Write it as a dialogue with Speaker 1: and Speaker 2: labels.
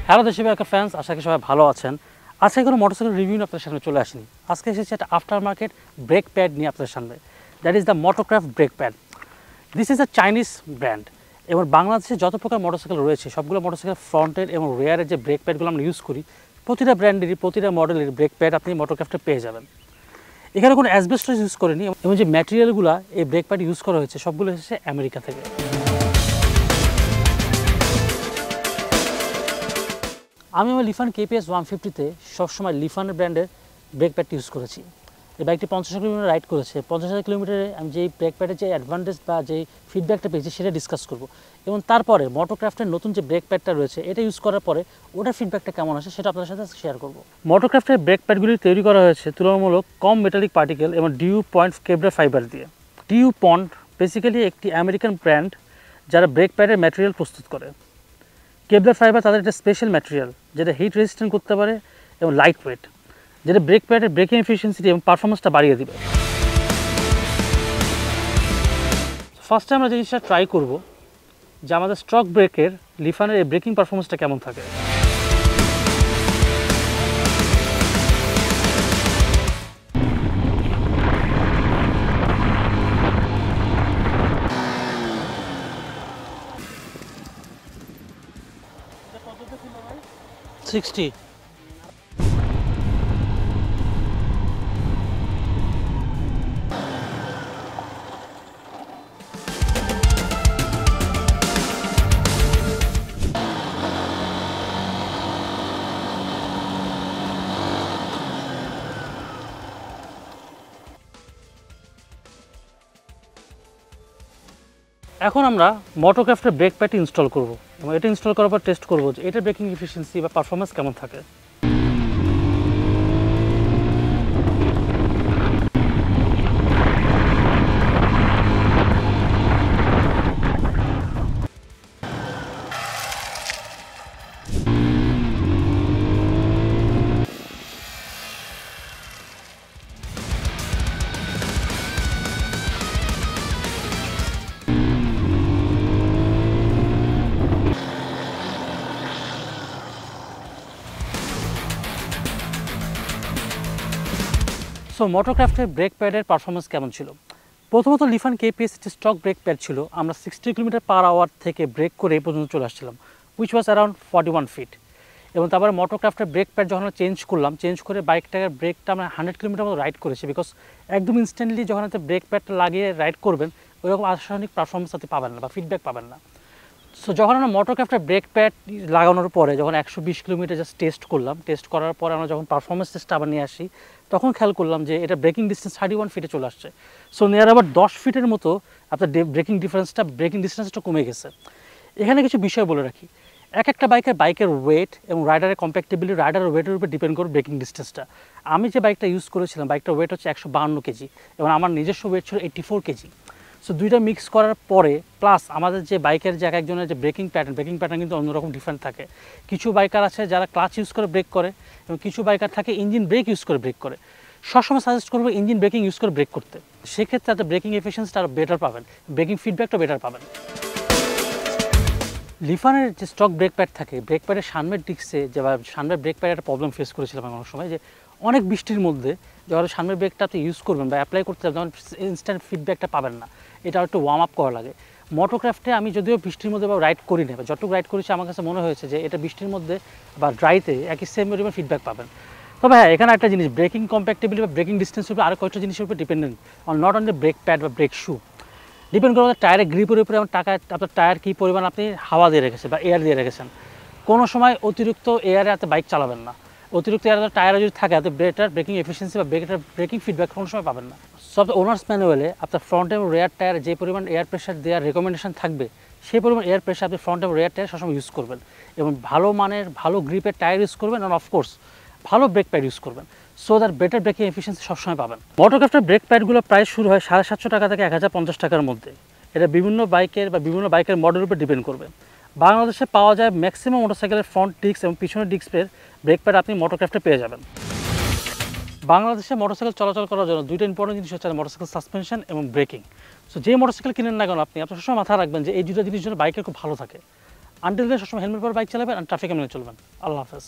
Speaker 1: Hello দেশি biker fans, আশা করি সবাই ভালো আছেন। আজকে কোনো মোটরসাইকেল রিভিউ নিয়ে আপনাদের সামনে চলে আসেনি। আজকে এসেছে একটা আফটার মার্কেট ব্রেক প্যাড নিয়ে আপনাদের সামনে। That is the Motocraft brake pad. This is a Chinese brand এবং বাংলাদেশে যত প্রকার মোটরসাইকেল রয়েছে সবগুলো মোটরসাইকেল ফ্রন্টের এবং রেয়ারের যে ব্রেক প্যাডগুলো আমরা ইউজ করি, প্রতিটা ব্র্যান্ডেরই প্রতিটা মডেলের ব্রেক প্যাড আপনি মোটোক্রাফটে পেয়ে যাবেন। এখানে কোনো অ্যাসবেস্টস ইউজ করেনি এবং যে ম্যাটেরিয়ালগুলো এই ব্রেক প্যাড ইউজ করা হয়েছে সবগুলো এসেছে আমেরিকা থেকে। আমি আমার লিফান KPS 150-তে সবসময় লিফানের ব্র্যান্ডের ব্রেক প্যাডটি ইউজ করেছি। এই বাইকটি 50,000 কিলোমিটার রাইড করেছে। 50,000 কিলোমিটারে আমি যেই ব্রেক প্যাডের যে অ্যাডভান্টেজ বা যেই ফিডব্যাকটা পেয়েছি সেটা ডিসকাস করব এবং তারপরে মোটোক্রাফটের নতুন যে ব্রেক প্যাডটা রয়েছে এটা ইউজ করার পরে ওটার ফিডব্যাকটা কেমন আসে সেটা আপনাদের সাথে শেয়ার করব। মোটোক্রাফটের ব্রেক প্যাডগুলি তৈরি করা হয়েছে তুলনামূলক কম মেটালিক পার্টিকেল এবং ডিউ পয়েন্ট কেবলার ফাইবার দিয়ে। ডিউ পয়েন্ট বেসিক্যালি একটি আমেরিকান ব্র্যান্ড যারা ব্রেক প্যাডের ম্যাটেরিয়াল প্রস্তুত করে। কেবলার ফাইবার তাদের একটা স্পেশাল ম্যাটেরিয়াল যেটা হিট রেজিস্ট্যান্ট করতে পারে এবং লাইট ওয়েট, যেটা ব্রেক প্যাডের ব্রেকিং এফিসিয়েন্সি এবং পারফরমেন্সটা বাড়িয়ে দেবে। ফার্স্টে আমরা জিনিসটা ট্রাই করব যে আমাদের স্ট্রক ব্রেকের লিফানের এই ব্রেকিং পারফরমেন্সটা কেমন থাকে। সিক্সটি এখন আমরা মোটোক্রাফটের ব্রেক প্যাডটি ইনস্টল করব এবং এটা ইনস্টল করার পর টেস্ট করব যে এটার ব্রেকিং এফিসিয়েন্সি বা পারফরমেন্স কেমন থাকে। সো মোটোক্রাফটের ব্রেক প্যাডের পারফরমেন্স কেমন ছিল? প্রথমত লিফান KPS স্টক ব্রেক প্যাড ছিল, আমরা 60 কিলোমিটার পার আওয়ার থেকে ব্রেক করে এই পর্যন্ত চলে আসছিলাম, উইচ ওয়াজ অ্যারাউন্ড 41 ফিট। এবং তারপরে মোটোক্রাফটের ব্রেক প্যাড যখন আমরা চেঞ্জ করে বাইকটাকে ব্রেকটা আমরা 100 কিলোমিটার মতো রাইড করেছি, বিকজ একদম ইনস্ট্যান্টলি যখন আপনি ব্রেক প্যাডটা লাগিয়ে রাইড করবেন ওইরকম আশানুরূপ পারফরমেন্স আপনি পাবেন না বা ফিডব্যাক পাবেন না। সো যখন আমরা মোটোক্রাফটের ব্রেক প্যাড লাগানোর পরে যখন 120 কিলোমিটার জাস্ট টেস্ট করলাম, টেস্ট করার পরে আমরা যখন পারফরমেন্স টেস্টটা আবার নিয়ে আসি তখন খেয়াল করলাম যে এটা ব্রেকিং ডিস্টেন্স 31 ফিটে চলে আসছে। সো নিয়ার আবার 10 ফিটের মতো আপনার ব্রেকিং ডিস্টেন্সটা কমে গেছে। এখানে কিছু বিষয় বলে রাখি, একটা বাইকের ওয়েট এবং রাইডারের কম্প্যাক্টেবিলিটি, রাইডারের ওয়েটের উপর ডিপেন্ড করে ব্রেকিং ডিস্টেন্সটা। আমি যে বাইকটা ইউজ করেছিলাম বাইকটার ওয়েট হচ্ছে 152 কেজি এবং আমার নিজস্ব ওয়েট ছিল 84 কেজি। সো দুইটা মিক্স করার পরে প্লাস আমাদের যে বাইকের যে এক একজনের যে ব্রেকিং প্যাটার্ন কিন্তু অন্যরকম ডিফারেন্ট থাকে। কিছু বাইকার আছে যারা ক্লাচ ইউজ করে ব্রেক করে এবং কিছু বাইকার থাকে ইঞ্জিন ব্রেক ইউজ করে ব্রেক করে। সবসময় সাজেস্ট করবো ইঞ্জিন ব্রেকিং ইউজ করে ব্রেক করতে, সেক্ষেত্রে তাদের ব্রেকিং এফিসিয়েন্সিটা আরও বেটার পাবেন, ব্রেকিং ফিডব্যাকটা বেটার পাবেন। লিফানের যে স্টক ব্রেক প্যাড থাকে, ব্রেক প্যাডের সামনের ডিস্কে যে সামনের ব্রেক প্যাডে একটা প্রবলেম ফেস করেছিলাম অনেক সময়, যে অনেক বৃষ্টির মধ্যে যখন সামনের ব্রেকটা আপনি ইউজ করবেন বা অ্যাপ্লাই করতে যাবেন তখন ইনস্ট্যান্ট ফিডব্যাকটা পাবেন না, এটা একটু ওয়ার্ম আপ করা লাগে। মোটোক্রাফটে আমি যদিও বৃষ্টির মধ্যে বা রাইড করি না, বা যতটুকু রাইড করেছি আমার কাছে মনে হয়েছে যে এটা বৃষ্টির মধ্যে বা ড্রাইতে একই সেম পরিমাণ ফিডব্যাক পাবেন। তবে হ্যাঁ, এখানে একটা জিনিস, ব্রেকিং কম্প্যাক্টেবিলিটি বা ব্রেকিং ডিস্টেন্সের উপরে আরও কয়েকটা জিনিসের উপর dependent, not on the brake pad বা ব্রেক শু। ডিপেন্ড করে আমাদের টায়ারের গ্রিপের উপরে এবং আপনার টায়ার কী পরিমাণ আপনি হাওয়া দিয়ে রেখেছেন বা এয়ার দিয়ে রেখেছেন। কোনো সময় অতিরিক্ত এয়ারে আপনি বাইক চালাবেন না, অতিরিক্ত এয়ার টায়ারে যদি থাকে আপনি বেটার ব্রেকিং এফিসিয়েন্সি বা ব্রেকিং ফিডব্যাক কোনো সময় পাবেন না। সব ওনার্স ম্যানুয়ালে আপনার ফ্রন্ট এবং রেয়ার টায়ারে যে পরিমাণ এয়ার প্রেশার দেওয়ার রেকমেন্ডেশন থাকবে সেই পরিমাণ এয়ার প্রেশার আপনি ফ্রন্ট এবং রেয়ার টায়ার সবসময় ইউজ করবেন এবং ভালো মানের ভালো গ্রিপের টায়ার ইউজ করবেন এবং অফকোর্স ভালো ব্রেক প্যাড ইউজ করবেন, so that better breaking efficiency সবসময় পাবেন। মোটোক্রাফটের ব্রেক প্যাডগুলো প্রায় শুরু হয় 750 টাকা থেকে 1050 টাকার মধ্যে। এটা বিভিন্ন বাইকের মডেলের উপর ডিপেন্ড করবে। বাংলাদেশে পাওয়া যায় ম্যাক্সিমাম মোটরসাইকেলের ফ্রন্ট ডিস্ক এবং পিছনের ডিস্কের ব্রেক প্যাড আপনি মোটোক্রাফটে পেয়ে যাবেন। বাংলাদেশে মোটরসাইকেল চলাচল করার জন্য দুইটা ইম্পর্টেন্ট জিনিস হচ্ছে মোটরসাইকেল সাসপেনশন এবং ব্রেকিং। সো যে মোটরসাইকেল কিনেন না কেন আপনি সবসময় মাথায় রাখবেন যে এই দুটো জিনিস জন্য বাইকের খুব ভালো থাকে। আনটিল দেন সবসময় হেলমেট পরে বাইক চালাবেন আর ট্রাফিকে মেনে চলবেন। আল্লাহ হাফেজ।